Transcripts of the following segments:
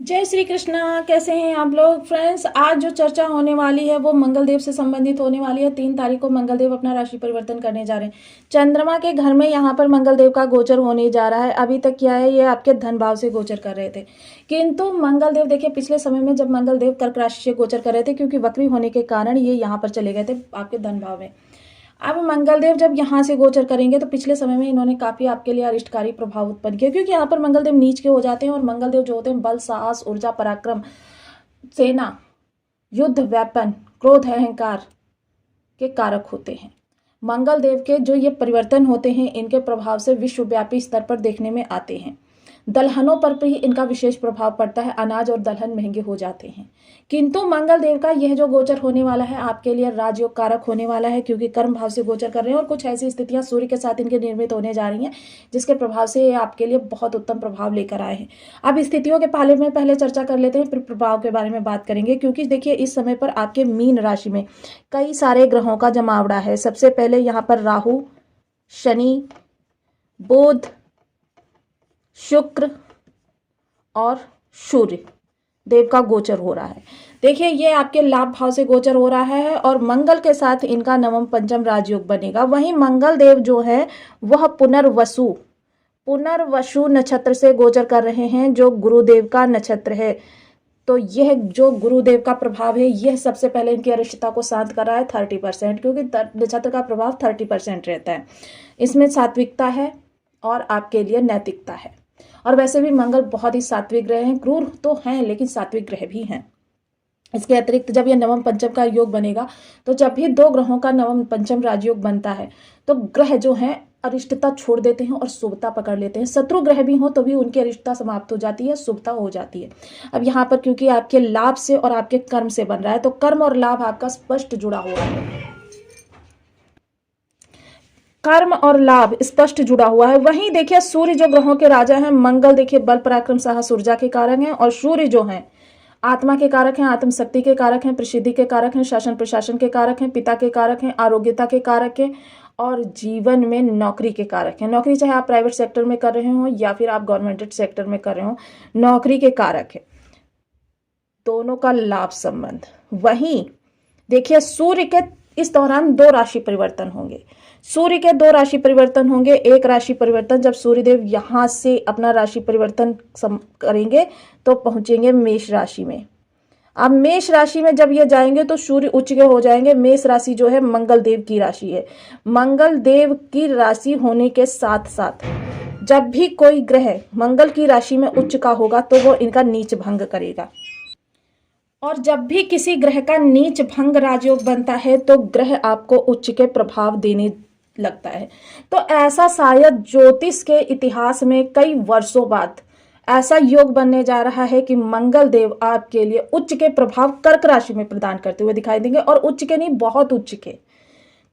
जय श्री कृष्णा। कैसे हैं आप लोग फ्रेंड्स। आज जो चर्चा होने वाली है वो मंगलदेव से संबंधित होने वाली है। 3 तारीख को मंगलदेव अपना राशि परिवर्तन करने जा रहे हैं। चंद्रमा के घर में यहाँ पर मंगलदेव का गोचर होने जा रहा है। अभी तक क्या है, ये आपके धन भाव से गोचर कर रहे थे, किंतु मंगलदेव देखिए पिछले समय में जब मंगलदेव कर्क राशि से गोचर कर रहे थे, क्योंकि वक्री होने के कारण ये यहाँ पर चले गए थे आपके धन भाव में। अब मंगलदेव जब यहाँ से गोचर करेंगे तो पिछले समय में इन्होंने काफी आपके लिए अरिष्टकारी प्रभाव उत्पन्न किया, क्योंकि यहाँ पर मंगलदेव नीच के हो जाते हैं। और मंगलदेव जो होते हैं बल, साहस, ऊर्जा, पराक्रम, सेना, युद्ध, वेपन, क्रोध, अहंकार के कारक होते हैं। मंगलदेव के जो ये परिवर्तन होते हैं, इनके प्रभाव से विश्वव्यापी स्तर पर देखने में आते हैं। दलहनों पर भी इनका विशेष प्रभाव पड़ता है। अनाज और दलहन महंगे हो जाते हैं। किंतु मंगलदेव का यह जो गोचर होने वाला है आपके लिए राजयोग कारक होने वाला है, क्योंकि कर्म भाव से गोचर कर रहे हैं और कुछ ऐसी स्थितियां सूर्य के साथ इनके निर्मित होने जा रही हैं जिसके प्रभाव से ये आपके लिए बहुत उत्तम प्रभाव लेकर आए हैं। अब स्थितियों के बारे में पहले चर्चा कर लेते हैं, फिर प्रभाव के बारे में बात करेंगे। क्योंकि देखिए इस समय पर आपके मीन राशि में कई सारे ग्रहों का जमावड़ा है। सबसे पहले यहाँ पर राहु, शनि, बुध, शुक्र और सूर्य देव का गोचर हो रहा है। देखिए ये आपके लाभ भाव से गोचर हो रहा है और मंगल के साथ इनका नवम पंचम राजयोग बनेगा। वहीं मंगल देव जो है वह पुनर्वसु नक्षत्र से गोचर कर रहे हैं, जो गुरुदेव का नक्षत्र है। तो यह जो गुरुदेव का प्रभाव है यह सबसे पहले इनकी अरिष्टता को शांत कर रहा है 30%, क्योंकि नक्षत्र का प्रभाव 30% रहता है। इसमें सात्विकता है और आपके लिए नैतिकता है। और वैसे भी मंगल बहुत ही सात्विक ग्रह हैं, क्रूर तो हैं लेकिन सात्विक ग्रह भी हैं। इसके अतिरिक्त जब यह नवम पंचम का योग बनेगा, तो जब भी 2 ग्रहों का नवम पंचम राजयोग बनता है तो ग्रह जो हैं अरिष्टता छोड़ देते हैं और शुभता पकड़ लेते हैं। शत्रु ग्रह भी हो तो भी उनकी अरिष्टता समाप्त हो जाती है, शुभता हो जाती है। अब यहाँ पर क्योंकि आपके लाभ से और आपके कर्म से बन रहा है, तो कर्म और लाभ आपका स्पष्ट जुड़ा हुआ है। कर्म और लाभ स्पष्ट जुड़ा हुआ है। वहीं देखिए सूर्य जो ग्रहों के राजा हैं, मंगल देखिए बल, पराक्रम, साहस, ऊर्जा के कारक हैं, और सूर्य जो हैं आत्मा के कारक हैं, आत्मशक्ति के कारक हैं, प्रसिद्धि के कारक हैं, शासन प्रशासन के कारक हैं, पिता के कारक हैं, आरोग्यता के कारक हैं और जीवन में नौकरी के कारक हैं। नौकरी चाहे आप प्राइवेट सेक्टर में कर रहे हो या फिर आप गवर्नमेंट सेक्टर में कर रहे हो, नौकरी के कारक है। दोनों का लाभ संबंध। वहीं देखिए सूर्य के इस दौरान 2 राशि परिवर्तन होंगे। सूर्य के 2 राशि परिवर्तन होंगे। एक राशि परिवर्तन जब सूर्यदेव यहां से अपना राशि परिवर्तन करेंगे तो पहुंचेंगे मेष राशि में। अब मेष राशि में जब ये जाएंगे तो सूर्य उच्च के हो जाएंगे। मेष राशि जो है मंगल देव की राशि है। मंगल देव की राशि होने के साथ साथ जब भी कोई ग्रह मंगल की राशि में उच्च का होगा तो वो इनका नीच भंग करेगा। और जब भी किसी ग्रह का नीच भंग राजयोग बनता है तो ग्रह आपको उच्च के प्रभाव देने लगता है। तो ऐसा शायद ज्योतिष के इतिहास में कई वर्षों बाद ऐसा योग बनने जा रहा है कि मंगल देव आपके लिए उच्च के प्रभाव कर्क राशि में प्रदान करते हुए दिखाई देंगे, और उच्च के नहीं, बहुत उच्च के।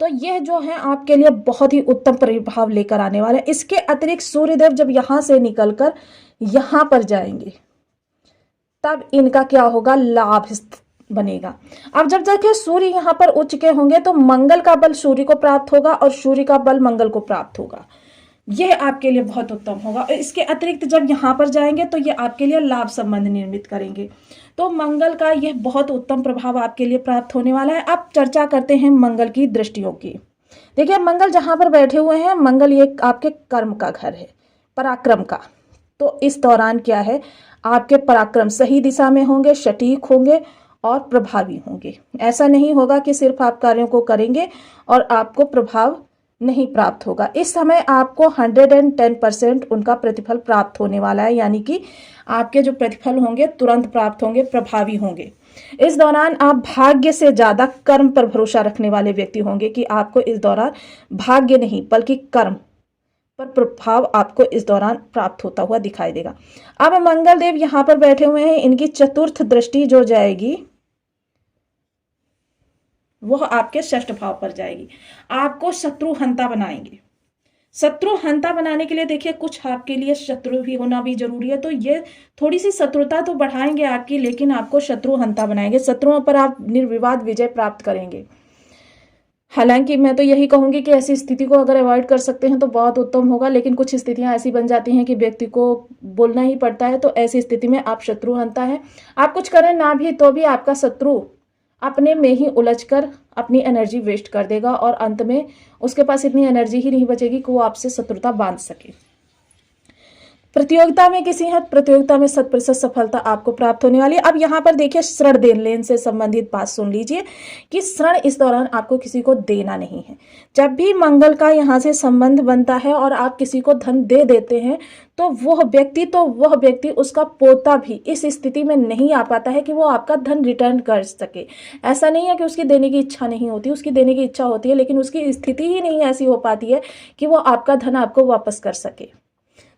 तो यह जो है आपके लिए बहुत ही उत्तम प्रभाव लेकर आने वाले हैं। इसके अतिरिक्त सूर्यदेव जब यहां से निकलकर यहां पर जाएंगे तब इनका क्या होगा, लाभ बनेगा। अब जब जाके सूर्य यहाँ पर उच्च के होंगे तो मंगल का बल सूर्य को प्राप्त होगा और सूर्य का बल मंगल को प्राप्त होगा। यह आपके लिए बहुत उत्तम होगा। इसके अतिरिक्त जब यहाँ पर जाएंगे तो ये आपके लिए लाभ संबंध निर्मित करेंगे। तो मंगल का यह बहुत उत्तम प्रभाव आपके लिए प्राप्त होने वाला है। अब चर्चा करते हैं मंगल की दृष्टियों की। देखिए मंगल जहां पर बैठे हुए हैं, मंगल ये आपके कर्म का घर है, पराक्रम का। तो इस दौरान क्या है, आपके पराक्रम सही दिशा में होंगे, सटीक होंगे और प्रभावी होंगे। ऐसा नहीं होगा कि सिर्फ आप कार्यों को करेंगे और आपको प्रभाव नहीं प्राप्त होगा। इस समय आपको 110% उनका प्रतिफल प्राप्त होने वाला है, यानी कि आपके जो प्रतिफल होंगे तुरंत प्राप्त होंगे, प्रभावी होंगे। इस दौरान आप भाग्य से ज्यादा कर्म पर भरोसा रखने वाले व्यक्ति होंगे कि आपको इस दौरान भाग्य नहीं बल्कि कर्म पर प्रभाव आपको इस दौरान प्राप्त होता हुआ दिखाई देगा। अब मंगल देव यहां पर बैठे हुए हैं, इनकी चतुर्थ दृष्टि जो जाएगी वह आपके 6ठ भाव पर जाएगी। आपको शत्रु हंता बनाएंगे। शत्रु हंता बनाने के लिए देखिए कुछ आपके लिए शत्रु भी होना भी जरूरी है। तो ये थोड़ी सी शत्रुता तो बढ़ाएंगे आपकी, लेकिन आपको शत्रु हंता बनाएंगे। शत्रुओं पर आप निर्विवाद विजय प्राप्त करेंगे। हालांकि मैं तो यही कहूंगी कि ऐसी स्थिति को अगर अवॉइड कर सकते हैं तो बहुत उत्तम होगा, लेकिन कुछ स्थितियां ऐसी बन जाती हैं कि व्यक्ति को बोलना ही पड़ता है। तो ऐसी स्थिति में आप शत्रु हंता है, आप कुछ करें ना भी तो भी आपका शत्रु अपने में ही उलझकर अपनी एनर्जी वेस्ट कर देगा और अंत में उसके पास इतनी एनर्जी ही नहीं बचेगी कि वो आपसे शत्रुता बांध सके। प्रतियोगिता में किसी हद प्रतियोगिता में 100% सफलता आपको प्राप्त होने वाली है। अब यहाँ पर देखिए ऋण देन लेन से संबंधित बात सुन लीजिए कि ऋण इस दौरान आपको किसी को देना नहीं है। जब भी मंगल का यहाँ से संबंध बनता है और आप किसी को धन दे देते हैं तो वह व्यक्ति उसका पोता भी इस स्थिति में नहीं आ पाता है कि वो आपका धन रिटर्न कर सके। ऐसा नहीं है कि उसकी देने की इच्छा नहीं होती, उसकी देने की इच्छा होती है, लेकिन उसकी स्थिति ही नहीं ऐसी हो पाती है कि वो आपका धन आपको वापस कर सके।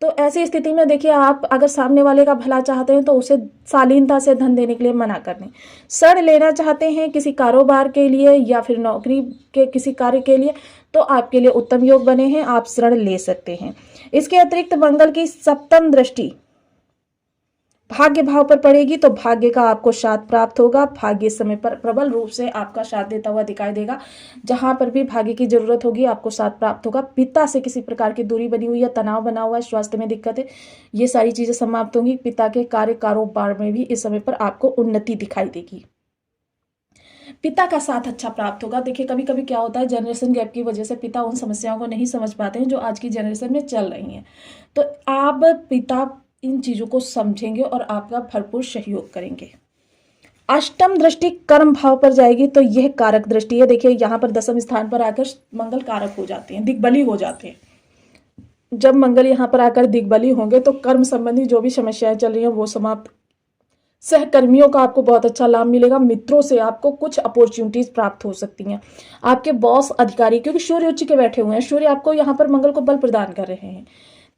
तो ऐसी स्थिति में देखिए, आप अगर सामने वाले का भला चाहते हैं तो उसे शालीनता से धन देने के लिए मना कर दें। ऋण लेना चाहते हैं किसी कारोबार के लिए या फिर नौकरी के किसी कार्य के लिए तो आपके लिए उत्तम योग बने हैं, आप ऋण ले सकते हैं। इसके अतिरिक्त मंगल की सप्तम दृष्टि भाग्य भाव पर पड़ेगी तो भाग्य का आपको साथ प्राप्त होगा। भाग्य इस समय पर प्रबल रूप से आपका साथ देता हुआ दिखाई देगा। जहां पर भी भाग्य की जरूरत होगी आपको साथ प्राप्त होगा। पिता से किसी प्रकार की दूरी बनी हुई है, तनाव बना हुआ है, स्वास्थ्य में दिक्कत है, ये सारी चीजें समाप्त होंगी। पिता के कार्य कारोबार में भी इस समय पर आपको उन्नति दिखाई देगी। पिता का साथ अच्छा प्राप्त होगा। देखिए कभी कभी क्या होता है, जनरेशन गैप की वजह से पिता उन समस्याओं को नहीं समझ पाते हैं जो आज की जनरेशन में चल रही हैं। तो आप पिता इन चीजों को समझेंगे और आपका भरपूर सहयोग करेंगे। अष्टम दृष्टि कर्म भाव पर जाएगी तो यह कारक दृष्टि है। देखिए यहाँ पर दसम स्थान पर आकर मंगल कारक हो जाते हैं, दिग्बली हो जाते हैं। जब मंगल यहाँ पर आकर दिग्बली होंगे तो कर्म संबंधी जो भी समस्याएं चल रही हैं वो समाप्त। सहकर्मियों का आपको बहुत अच्छा लाभ मिलेगा। मित्रों से आपको कुछ अपॉर्चुनिटीज प्राप्त हो सकती हैं। आपके बॉस अधिकारी, क्योंकि सूर्य उच्च के बैठे हुए हैं, सूर्य आपको यहाँ पर मंगल को बल प्रदान कर रहे हैं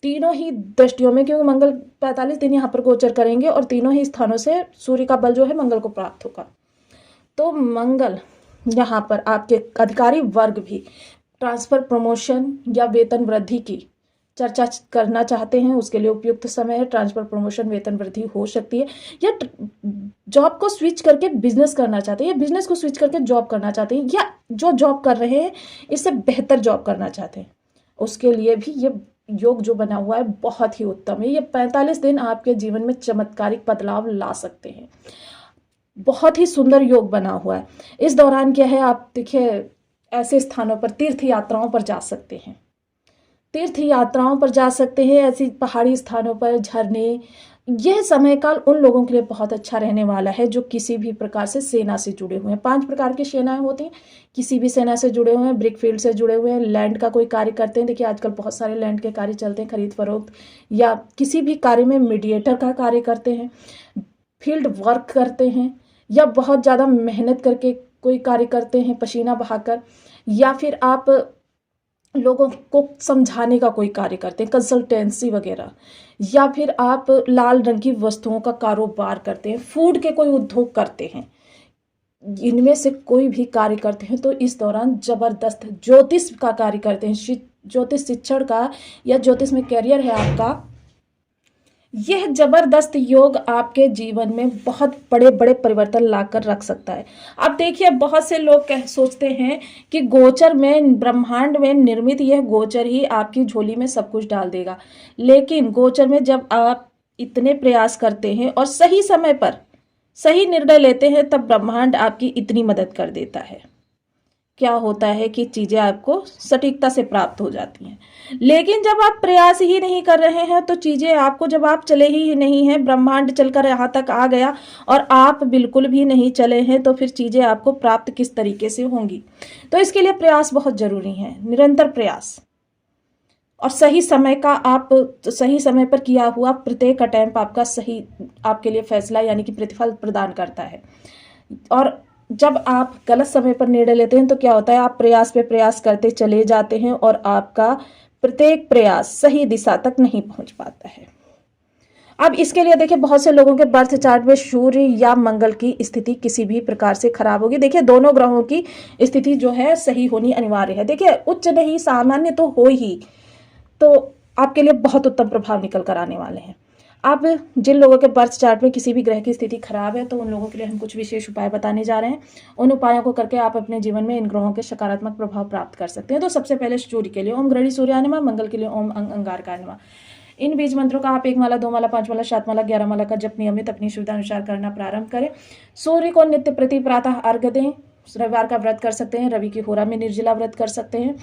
तीनों ही दृष्टियों में, क्योंकि मंगल 45 दिन यहाँ पर गोचर करेंगे और तीनों ही स्थानों से सूर्य का बल जो है मंगल को प्राप्त होगा। तो मंगल यहाँ पर आपके अधिकारी वर्ग भी ट्रांसफर, प्रमोशन या वेतन वृद्धि की चर्चा करना चाहते हैं, उसके लिए उपयुक्त समय है। ट्रांसफर, प्रमोशन, वेतन वृद्धि हो सकती है, या जॉब को स्विच करके बिजनेस करना चाहते हैं, या बिजनेस को स्विच करके जॉब करना चाहते हैं, या जो जॉब कर रहे हैं इससे बेहतर जॉब करना चाहते हैं, उसके लिए भी ये योग जो बना हुआ है बहुत ही उत्तम है। ये 45 दिन आपके जीवन में चमत्कारिक बदलाव ला सकते हैं। बहुत ही सुंदर योग बना हुआ है। इस दौरान क्या है, आप देखिए ऐसे स्थानों पर तीर्थ यात्राओं पर जा सकते हैं, तीर्थ यात्राओं पर जा सकते हैं, ऐसी पहाड़ी स्थानों पर, झरने। यह समय काल उन लोगों के लिए बहुत अच्छा रहने वाला है जो किसी भी प्रकार से सेना से जुड़े हुए हैं। 5 प्रकार की सेनाएं होती हैं, किसी भी सेना से जुड़े हुए हैं, ब्रिक फील्ड से जुड़े हुए हैं, लैंड का कोई कार्य करते हैं। देखिए आजकल बहुत सारे लैंड के कार्य चलते हैं, खरीद फरोख्त, या किसी भी कार्य में मीडिएटर का कार्य करते हैं, फील्ड वर्क करते हैं, या बहुत ज़्यादा मेहनत करके कोई कार्य करते हैं पसीना बहाकर, या फिर आप लोगों को समझाने का कोई कार्य करते हैं, कंसल्टेंसी वगैरह, या फिर आप लाल रंग की वस्तुओं का कारोबार करते हैं, फूड के कोई उद्योग करते हैं, इनमें से कोई भी कार्य करते हैं तो इस दौरान जबरदस्त ज्योतिष का कार्य करते हैं, ज्योतिष शिक्षण का या ज्योतिष में कैरियर है आपका, यह जबरदस्त योग आपके जीवन में बहुत बड़े बड़े परिवर्तन लाकर रख सकता है। अब देखिए बहुत से लोग सोचते हैं कि गोचर में, ब्रह्मांड में निर्मित यह गोचर ही आपकी झोली में सब कुछ डाल देगा, लेकिन गोचर में जब आप इतने प्रयास करते हैं और सही समय पर सही निर्णय लेते हैं तब ब्रह्मांड आपकी इतनी मदद कर देता है। क्या होता है कि चीजें आपको सटीकता से प्राप्त हो जाती हैं, लेकिन जब आप प्रयास ही नहीं कर रहे हैं तो चीजें आपको, जब आप चले ही नहीं हैं, ब्रह्मांड चलकर यहाँ तक आ गया और आप बिल्कुल भी नहीं चले हैं, तो फिर चीजें आपको प्राप्त किस तरीके से होंगी। तो इसके लिए प्रयास बहुत जरूरी है, निरंतर प्रयास, और सही समय का, आप सही समय पर किया हुआ प्रत्येक अटेम्प्ट आपका सही, आपके लिए फैसला यानी कि प्रतिफल प्रदान करता है। और जब आप गलत समय पर निर्णय लेते हैं तो क्या होता है, आप प्रयास पे प्रयास करते चले जाते हैं और आपका प्रत्येक प्रयास सही दिशा तक नहीं पहुंच पाता है। अब इसके लिए देखिए बहुत से लोगों के बर्थ चार्ट में सूर्य या मंगल की स्थिति किसी भी प्रकार से खराब होगी। देखिए दोनों ग्रहों की स्थिति जो है सही होनी अनिवार्य है। देखिए उच्च नहीं, सामान्य तो हो ही, तो आपके लिए बहुत उत्तम प्रभाव निकल कर आने वाले हैं। अब जिन लोगों के बर्थ चार्ट में किसी भी ग्रह की स्थिति खराब है तो उन लोगों के लिए हम कुछ विशेष उपाय बताने जा रहे हैं। उन उपायों को करके आप अपने जीवन में इन ग्रहों के सकारात्मक प्रभाव प्राप्त कर सकते हैं। तो सबसे पहले सूर्य के लिए ओम गृणी सूर्याय नमः, मंगल के लिए ओम अंगारकाय नमः। इन बीज मंत्रों का आप 1 माला, 2 माला, 5 माला, 7 माला, 11 माला का जप नियमित अपनी सुविधा अनुसार करना प्रारंभ करें। सूर्य को नित्य प्रति प्रातः अर्घ्य दें। रविवार का व्रत कर सकते हैं, रवि की होरा में निर्जला व्रत कर सकते हैं।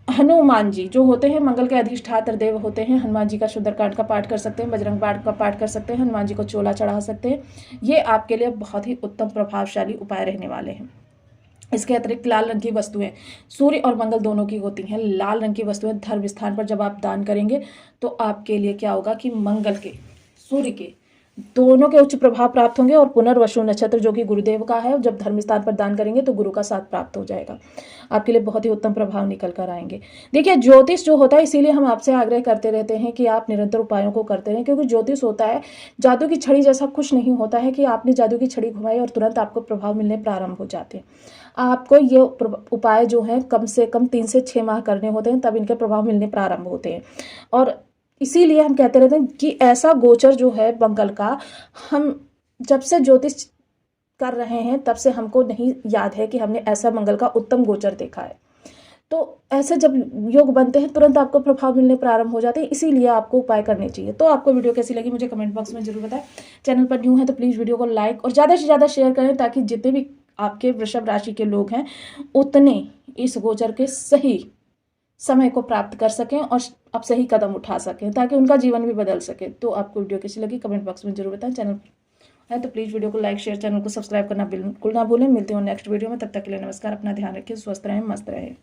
हनुमान जी जो होते हैं मंगल के अधिष्ठात्र देव होते हैं, हनुमान जी का सुंदरकांड का पाठ कर सकते हैं, बजरंग बाण का पाठ कर सकते हैं, हनुमान जी को चोला चढ़ा सकते हैं। ये आपके लिए बहुत ही उत्तम प्रभावशाली उपाय रहने वाले हैं। इसके अतिरिक्त लाल रंग की वस्तुएं, सूर्य और मंगल दोनों की होती हैं। लाल रंग की वस्तुएं धर्म स्थान पर जब आप दान करेंगे तो आपके लिए क्या होगा कि मंगल के, सूर्य के दोनों के उच्च प्रभाव प्राप्त होंगे। और पुनर्वसु नक्षत्र जो कि गुरुदेव का है, जब धर्म स्थान पर दान करेंगे तो गुरु का साथ प्राप्त हो जाएगा। आपके लिए बहुत ही उत्तम प्रभाव निकल कर आएंगे। देखिए ज्योतिष जो होता है, इसीलिए हम आपसे आग्रह करते रहते हैं कि आप निरंतर उपायों को करते रहें, क्योंकि ज्योतिष होता है जादू की छड़ी जैसा। कुछ नहीं होता है कि आपने जादू की छड़ी घुमाई और तुरंत आपको प्रभाव मिलने प्रारंभ हो जाते हैं। आपको ये उपाय जो है कम से कम 3 से 6 माह करने होते हैं, तब इनके प्रभाव मिलने प्रारंभ होते हैं। और इसीलिए हम कहते रहते हैं कि ऐसा गोचर जो है मंगल का, हम जब से ज्योतिष कर रहे हैं तब से हमको नहीं याद है कि हमने ऐसा मंगल का उत्तम गोचर देखा है। तो ऐसे जब योग बनते हैं तुरंत आपको प्रभाव मिलने प्रारंभ हो जाते हैं, इसीलिए आपको उपाय करने चाहिए। तो आपको वीडियो कैसी लगी मुझे कमेंट बॉक्स में जरूर बताएं। चैनल पर न्यू है तो प्लीज़ वीडियो को लाइक और ज़्यादा से ज़्यादा शेयर करें, ताकि जितने भी आपके वृषभ राशि के लोग हैं उतने इस गोचर के सही समय को प्राप्त कर सकें और आप सही कदम उठा सकें, ताकि उनका जीवन भी बदल सके। तो आपको वीडियो कैसी लगी कमेंट बॉक्स में जरूर बताएं। चैनल पर है तो प्लीज़ वीडियो को लाइक शेयर, चैनल को सब्सक्राइब करना बिल्कुल ना भूलें। मिलती हूँ नेक्स्ट वीडियो में, तब तक के लिए नमस्कार। अपना ध्यान रखें, स्वस्थ रहें, मस्त रहें।